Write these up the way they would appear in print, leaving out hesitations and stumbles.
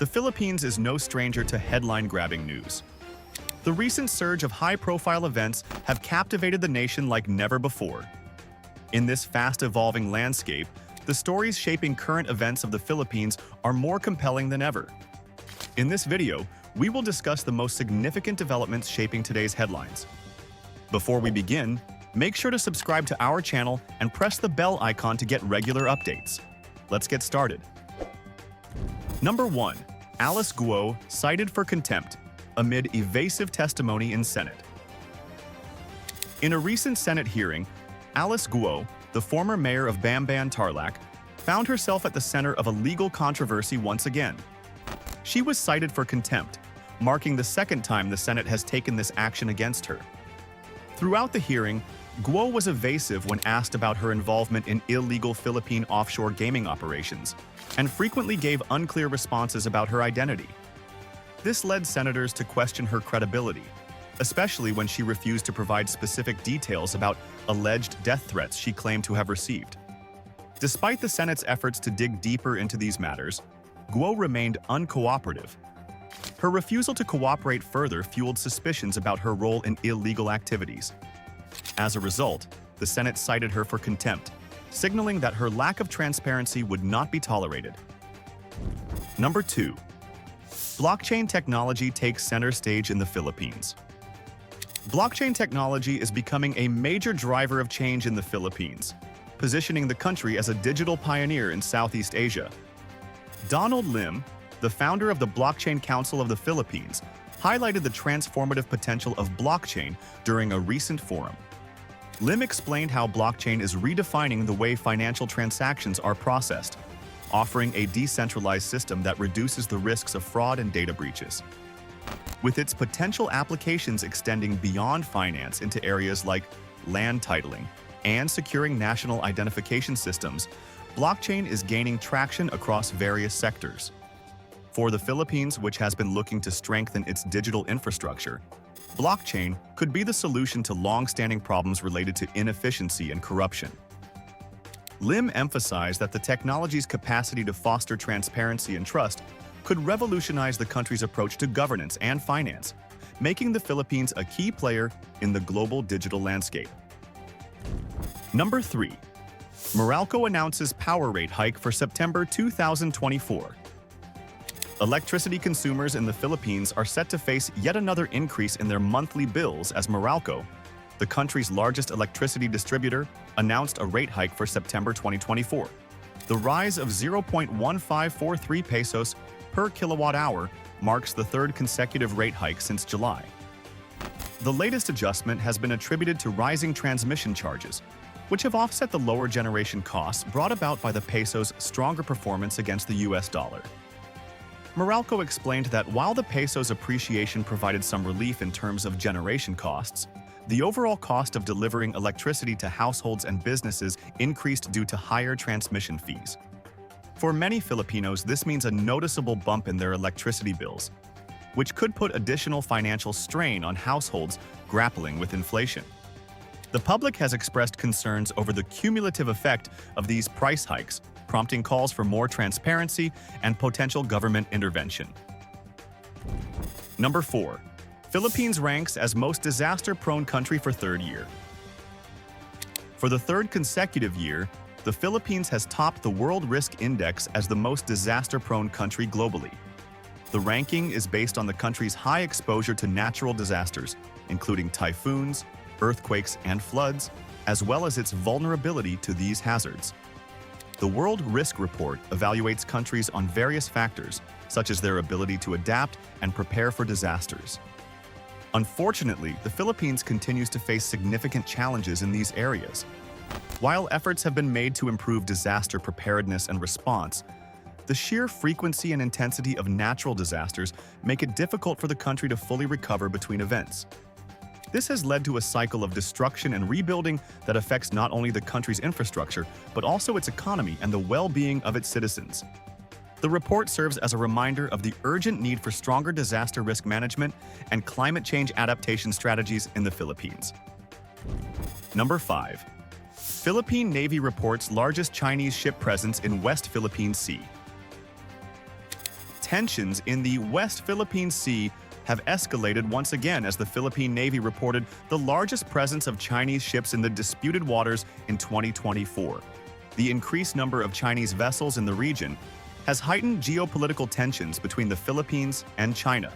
The Philippines is no stranger to headline-grabbing news. The recent surge of high-profile events have captivated the nation like never before. In this fast-evolving landscape, the stories shaping current events of the Philippines are more compelling than ever. In this video, we will discuss the most significant developments shaping today's headlines. Before we begin, make sure to subscribe to our channel and press the bell icon to get regular updates. Let's get started. Number 1. Alice Guo cited for contempt amid evasive testimony in Senate. In a recent Senate hearing, Alice Guo, the former mayor of Bamban Tarlac, found herself at the center of a legal controversy once again. She was cited for contempt, marking the second time the Senate has taken this action against her. Throughout the hearing, Guo was evasive when asked about her involvement in illegal Philippine offshore gaming operations, and frequently gave unclear responses about her identity. This led senators to question her credibility, especially when she refused to provide specific details about alleged death threats she claimed to have received. Despite the Senate's efforts to dig deeper into these matters, Guo remained uncooperative. Her refusal to cooperate further fueled suspicions about her role in illegal activities. As a result, the Senate cited her for contempt, signaling that her lack of transparency would not be tolerated. Number 2. Blockchain technology takes center stage in the Philippines. Blockchain technology is becoming a major driver of change in the Philippines, positioning the country as a digital pioneer in Southeast Asia. Donald Lim, the founder of the Blockchain Council of the Philippines, highlighted the transformative potential of blockchain during a recent forum. Lim explained how blockchain is redefining the way financial transactions are processed, offering a decentralized system that reduces the risks of fraud and data breaches. With its potential applications extending beyond finance into areas like land titling and securing national identification systems, blockchain is gaining traction across various sectors. For the Philippines, which has been looking to strengthen its digital infrastructure, blockchain could be the solution to long-standing problems related to inefficiency and corruption. Lim emphasized that the technology's capacity to foster transparency and trust could revolutionize the country's approach to governance and finance, making the Philippines a key player in the global digital landscape. Number 3. Meralco announces power rate hike for September 2024. Electricity consumers in the Philippines are set to face yet another increase in their monthly bills as Meralco, the country's largest electricity distributor, announced a rate hike for September 2024. The rise of 0.1543 pesos per kilowatt-hour marks the third consecutive rate hike since July. The latest adjustment has been attributed to rising transmission charges, which have offset the lower generation costs brought about by the peso's stronger performance against the US dollar. Meralco explained that while the peso's appreciation provided some relief in terms of generation costs, the overall cost of delivering electricity to households and businesses increased due to higher transmission fees. For many Filipinos, this means a noticeable bump in their electricity bills, which could put additional financial strain on households grappling with inflation. The public has expressed concerns over the cumulative effect of these price hikes, prompting calls for more transparency and potential government intervention. Number 4. Philippines ranks as most disaster-prone country for third year. For the third consecutive year, the Philippines has topped the World Risk Index as the most disaster-prone country globally. The ranking is based on the country's high exposure to natural disasters, including typhoons, earthquakes, and floods, as well as its vulnerability to these hazards. The World Risk Report evaluates countries on various factors, such as their ability to adapt and prepare for disasters. Unfortunately, the Philippines continues to face significant challenges in these areas. While efforts have been made to improve disaster preparedness and response, the sheer frequency and intensity of natural disasters make it difficult for the country to fully recover between events. This has led to a cycle of destruction and rebuilding that affects not only the country's infrastructure, but also its economy and the well-being of its citizens. The report serves as a reminder of the urgent need for stronger disaster risk management and climate change adaptation strategies in the Philippines. Number 5. Philippine Navy reports largest Chinese ship presence in West Philippine Sea. Tensions in the West Philippine Sea have escalated once again as the Philippine Navy reported the largest presence of Chinese ships in the disputed waters in 2024. The increased number of Chinese vessels in the region has heightened geopolitical tensions between the Philippines and China,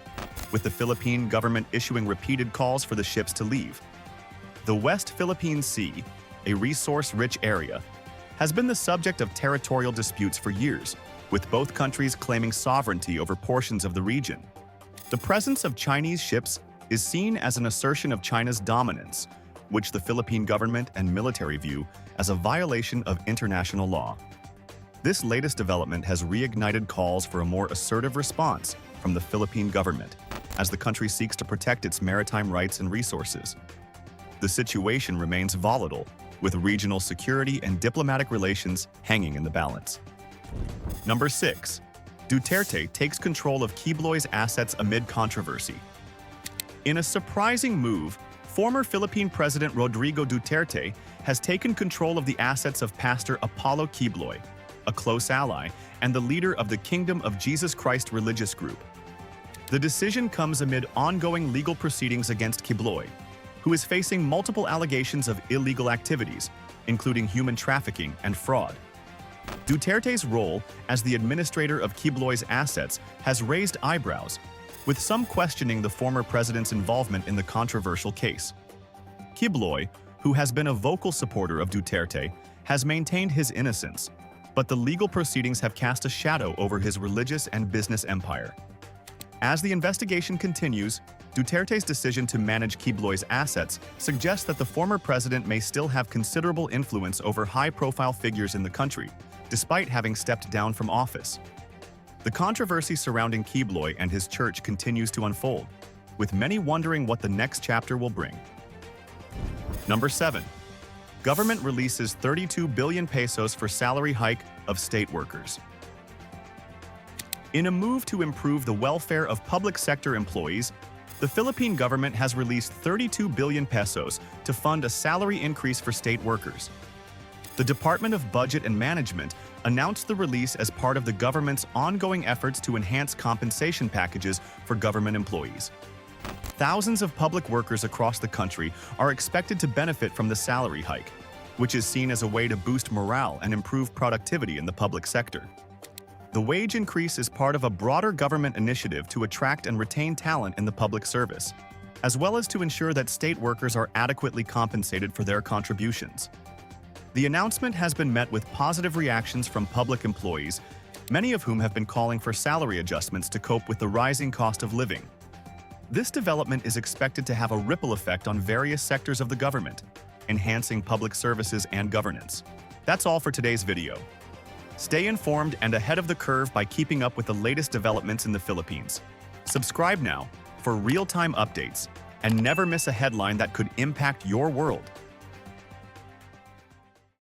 with the Philippine government issuing repeated calls for the ships to leave. The West Philippine Sea, a resource-rich area, has been the subject of territorial disputes for years, with both countries claiming sovereignty over portions of the region. The presence of Chinese ships is seen as an assertion of China's dominance, which the Philippine government and military view as a violation of international law. This latest development has reignited calls for a more assertive response from the Philippine government as the country seeks to protect its maritime rights and resources. The situation remains volatile, with regional security and diplomatic relations hanging in the balance. Number 6. Duterte takes control of Quiboloy's assets amid controversy. In a surprising move, former Philippine President Rodrigo Duterte has taken control of the assets of Pastor Apollo Quiboloy, a close ally and the leader of the Kingdom of Jesus Christ religious group. The decision comes amid ongoing legal proceedings against Quiboloy, who is facing multiple allegations of illegal activities, including human trafficking and fraud. Duterte's role as the administrator of Quiboloy's assets has raised eyebrows, with some questioning the former president's involvement in the controversial case. Quiboloy, who has been a vocal supporter of Duterte, has maintained his innocence, but the legal proceedings have cast a shadow over his religious and business empire. As the investigation continues, Duterte's decision to manage Quiboloy's assets suggests that the former president may still have considerable influence over high-profile figures in the country, despite having stepped down from office. The controversy surrounding Quiboloy and his church continues to unfold, with many wondering what the next chapter will bring. Number 7. Government releases 32 billion pesos for salary hike of state workers. In a move to improve the welfare of public sector employees, the Philippine government has released 32 billion pesos to fund a salary increase for state workers. The Department of Budget and Management announced the release as part of the government's ongoing efforts to enhance compensation packages for government employees. Thousands of public workers across the country are expected to benefit from the salary hike, which is seen as a way to boost morale and improve productivity in the public sector. The wage increase is part of a broader government initiative to attract and retain talent in the public service, as well as to ensure that state workers are adequately compensated for their contributions. The announcement has been met with positive reactions from public employees, many of whom have been calling for salary adjustments to cope with the rising cost of living. This development is expected to have a ripple effect on various sectors of the government, enhancing public services and governance. That's all for today's video. Stay informed and ahead of the curve by keeping up with the latest developments in the Philippines. Subscribe now for real-time updates and never miss a headline that could impact your world.